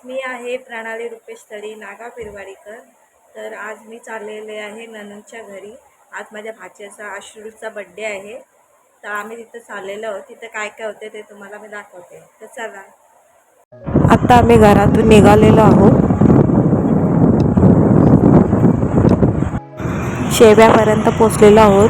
मी आहे प्रणाली रुपेश तळी नागा पिरवाडीकर। तर आज मी चाललेले आहे ननंदच्या घरी। आज माझ्या भाच्याचा अश्रूचा बर्थडे आहे, तर आम्ही तिथे चाललेलो आहोत। तिथे काय काय होते ते तुम्हाला मी दाखवते, तर चला। आता आम्ही घरातून निघालेलो आहोत। शेव्यापर्यंत पोहोचलेलो आहोत।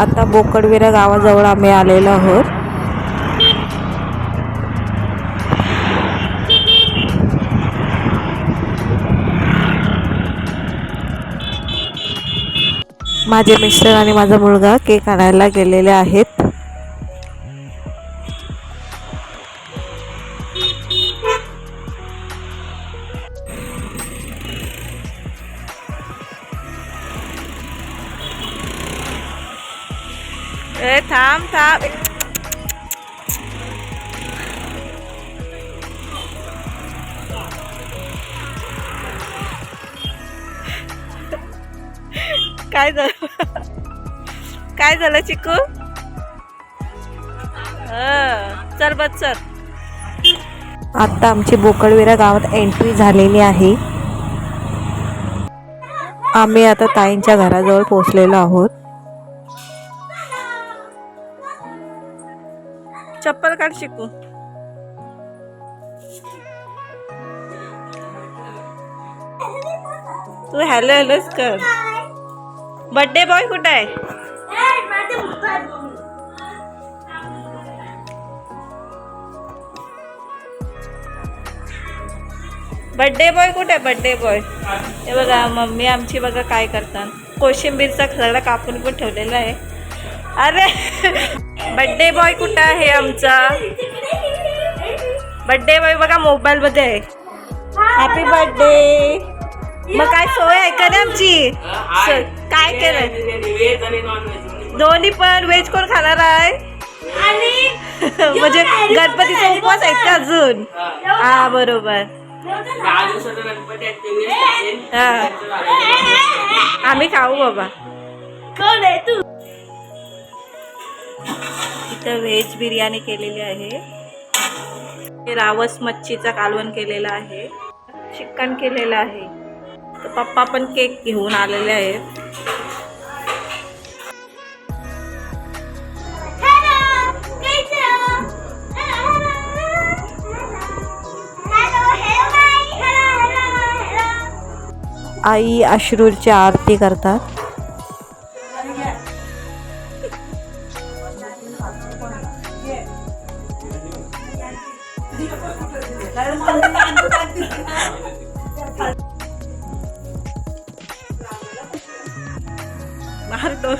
आता बोकडविरा गावाजवळ आम्ही आलेलो आहोत। माझे मिस्टर आणि माझा मुलगा केक आणायला गेलेले आहेत। थांब थांब, काय झालं? काय झालं चिकू? चल बस चल। आता आमची बोकडविरा गावात एंट्री झालेली आहे। आम्ही आता ताईंच्या घराजवळ पोहोचलेलो आहोत। चप्पल काढ चिकू। तू हॅलो हॅलोच कर। बर्थडे बॉय कुठे आहे? बर्थडे बॉय कुठे आहे? बर्थडे बॉय हे बघा, मम्मी आमची बघा काय करतात। कोशिंबीरचा सगळा कापून पण ठेवलेला आहे। अरे बर्थडे बॉय कुठे आहे आमचा? बर्थडे बॉय बघा मोबाईल मध्ये आहे। Happy birthday. मग काय सोय आहे का नाही आमची? काय केलंय? दोन्ही पण व्हेज कोण खाणार आहे? म्हणजे गणपतीचा उपवास आहे का अजून? हा बरोबर। आम्ही खाऊ बाबा। कोण आहे तू? इथं व्हेज बिर्याणी केलेली आहे। रावस मच्छीचा कालवण केलेला आहे। चिकन केलेलं आहे। तर पप्पा पण केक घेऊन आलेले आहेत। आई अश्रूची आरती करतात। मारतो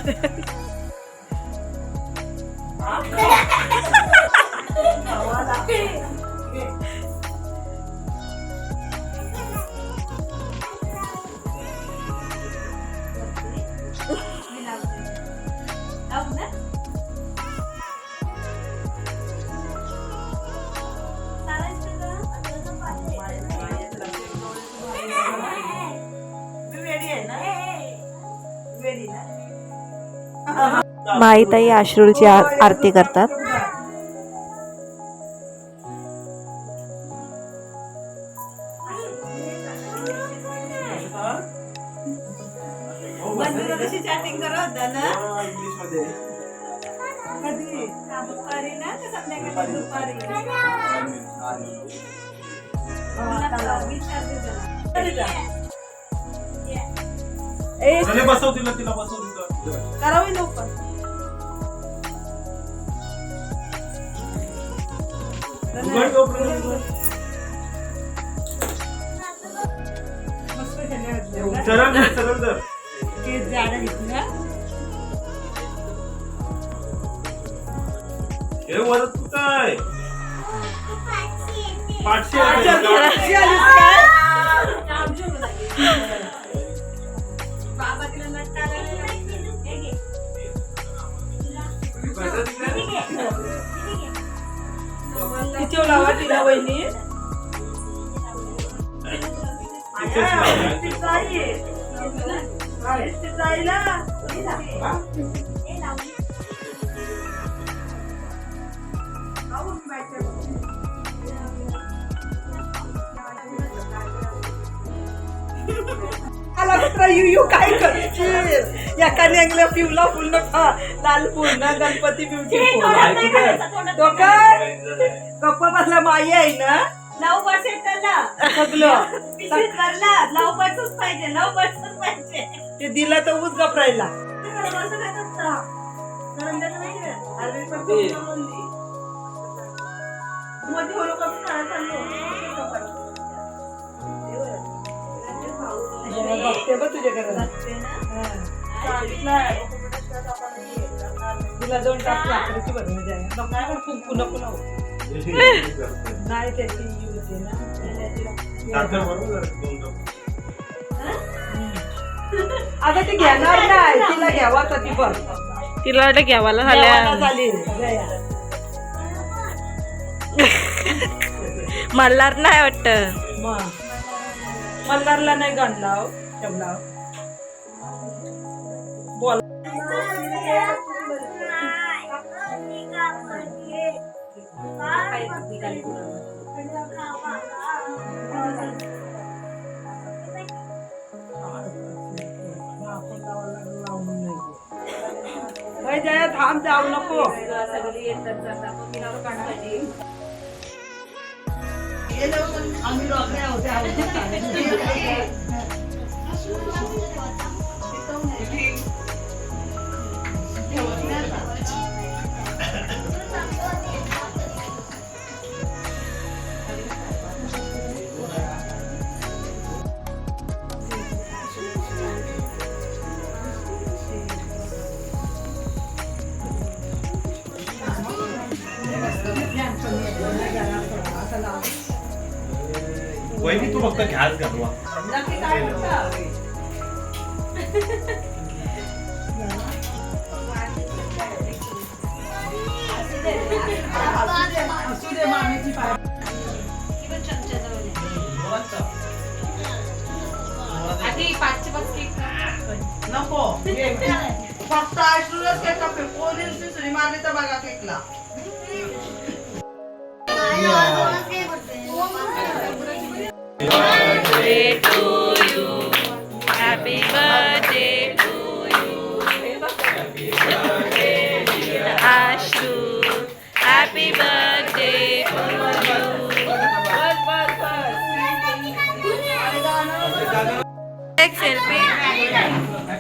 माईताई अश्रूची आरती करतात। चॅटिंग करत होता ना इंग्लिशमध्ये? कधी? दुपारी ना का संध्याकाळी? दुपारी। चले बसव तिला, तिला बसव तिला। करावी लवकर। सरळ सरळ दर केस जाडा घेतला। हे वरत तू काय पाठशी बाबा तिला नट्टा तिला वहिनी इथेच लावलंय. यू काय करशील एका नेंगल्या पिवला पूर्ण लाल पूर्ण गणपती ब्युटी तो काय गप्पा बसला माई आहे ना लव बर्ड्स येतात सगळं पिशवीत भरला लव बर्ड्सच पाहिजे लव बर्ड्सच पाहिजे ते दिलं तर उच गपरायला बघते बघ तुझ्याकडे तिला दोन टाक लाकडाची भरून जाय कुंकू नको लावू नाही त्याची यूज आहे ना टाकलं बरोबर दोन टाक. आता ती घेणार नाही तिला घ्यावा तर ती बघ तिला वाटतं घ्यावाला घ्यावाला झाल्या झाली मल्हार नाही वाटत मग मल्हारला नाही गणला ठेवला बोल जया थांब जाऊ नको वहिनी तू फक्त घ्यास घालवा. नको फक्त आश्रूलाच केक कापे पोलीस दुसरी मारली तर बघा केकला birthday to you. Happy birthday to you. Happy birthday dear Ashru. Happy birthday to you. Take selfie.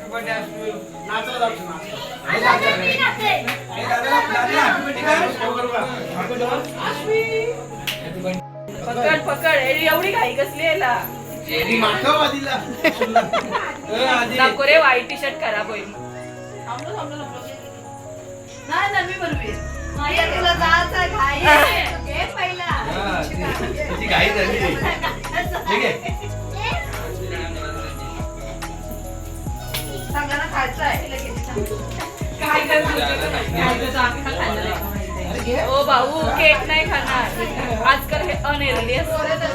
पकड पकड एवढी घाई कसली यायला नको रे व्हाईट टी शर्ट खराब होईल नाही ना मी बरोबर तुला जायचं घाई आहे पहिला सगळ्यांना खायचं आहे काय ओ भाऊ केक नाही खाणार आजकाल हे अनहेल्दी असतं